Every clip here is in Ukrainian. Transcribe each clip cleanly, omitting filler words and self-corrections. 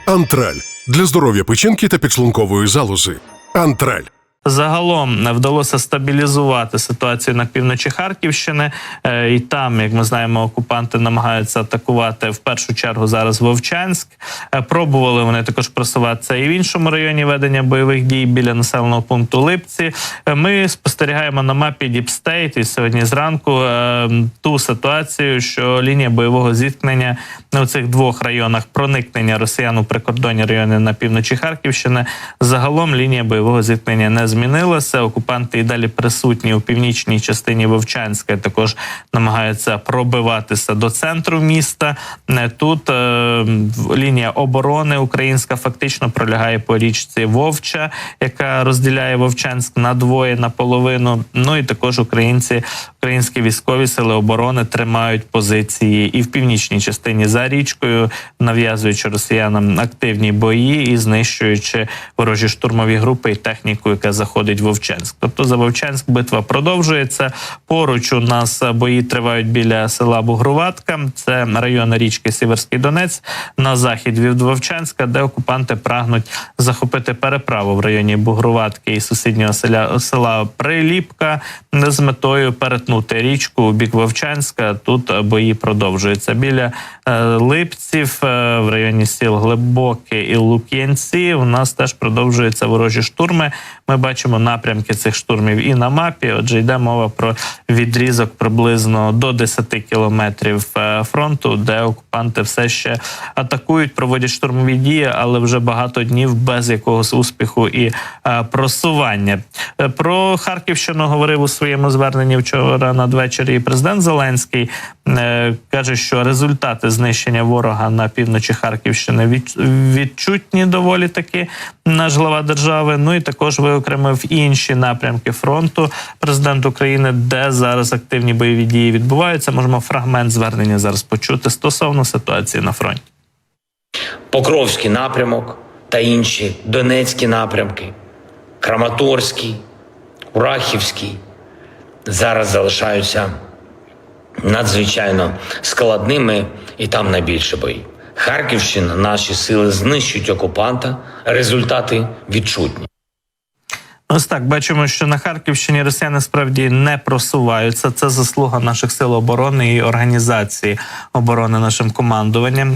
Антраль – для здоров'я печінки та підшлункової залози. Антраль. Загалом вдалося стабілізувати ситуацію на півночі Харківщини. І там, як ми знаємо, окупанти намагаються атакувати в першу чергу зараз Вовчанськ. Пробували вони також просуватися і в іншому районі ведення бойових дій біля населеного пункту Липці. Ми спостерігаємо на мапі Deep State і сьогодні зранку ту ситуацію, що лінія бойового зіткнення у цих двох районах проникнення росіян у прикордонні райони на півночі Харківщини, загалом лінія бойового зіткнення не змінилася. Окупанти і далі присутні у північній частині Вовчанська, також намагаються пробиватися до центру міста. Тут лінія оборони українська фактично пролягає по річці Вовча, яка розділяє Вовчанськ надвоє, наполовину. Ну і також українські військові сили оборони тримають позиції і в північній частині за річкою, нав'язуючи росіянам активні бої і знищуючи ворожі штурмові групи і техніку, яка заходить в Вовчанськ. Тобто за Вовчанськ битва продовжується. Поруч у нас бої тривають біля села Бугруватка. Це район річки Сіверський Донець на захід від Вовчанська, де окупанти прагнуть захопити переправу в районі Бугруватки і сусіднього села Приліпка з метою перетнути річку у бік Вовчанська. Тут бої продовжуються. Біля Липців, в районі сіл Глибоке і Лук'янці у нас теж продовжуються ворожі штурми. Ми бачимо напрямки цих штурмів і на мапі. Отже, йде мова про відрізок приблизно до 10 кілометрів фронту, де окупанти все ще атакують, проводять штурмові дії, але вже багато днів без якогось успіху і просування. Про Харківщину говорив у своєму зверненні вчора надвечір і президент Зеленський. Каже, що результати знищення ворога на півночі Харківщини відчутні доволі таки, наш глава держави. Ну і також виокремив інші напрямки фронту президент України, де зараз активні бойові дії відбуваються. Можемо фрагмент звернення зараз почути стосовно ситуації на фронті. Покровський напрямок та інші Донецькі напрямки, Краматорський, Курахівський зараз залишаються надзвичайно складними, і там найбільше бої. Харківщина, наші сили знищують окупанта, результати відчутні. Ось так, бачимо, що на Харківщині росіяни справді не просуваються. Це заслуга наших сил оборони і організації оборони нашим командуванням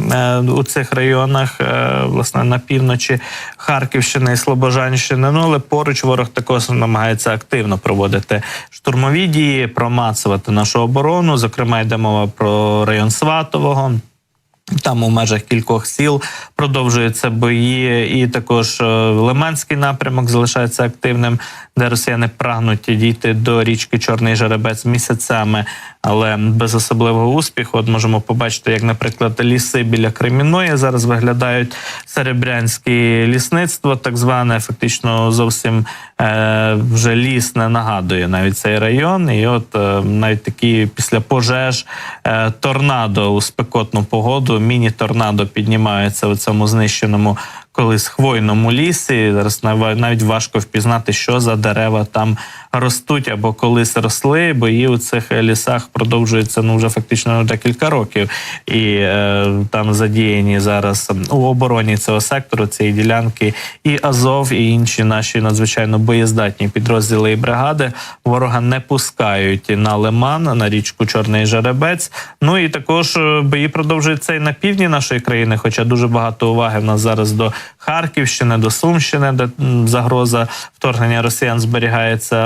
у цих районах, власне, на півночі Харківщини і Слобожанщини. Ну, але поруч ворог також намагається активно проводити штурмові дії, промацувати нашу оборону. Зокрема, йде мова про район Сватового. Там у межах кількох сіл продовжуються бої, і також Лиманський напрямок залишається активним, де росіяни прагнуть дійти до річки Чорний Жеребець місяцями, але без особливого успіху. От можемо побачити, як, наприклад, ліси біля Кремінної зараз виглядають. Серебрянське лісництво, так зване, фактично зовсім вже ліс не нагадує навіть цей район. І от навіть такі після пожеж торнадо у спекотну погоду, міні-торнадо піднімаються у цьому знищеному колись хвойному лісі. Зараз навіть важко впізнати, що за дерева там ростуть або колись росли. Бої у цих лісах продовжуються вже фактично декілька років. І там задіяні зараз у обороні цього сектору, цієї ділянки, і Азов, і інші наші надзвичайно боєздатні підрозділи і бригади. Ворога не пускають на Лиман, на річку Чорний Жеребець. Ну і також бої продовжуються і на півдні нашої країни, хоча дуже багато уваги в нас зараз до Харківщини, до Сумщини, де загроза вторгнення росіян зберігається.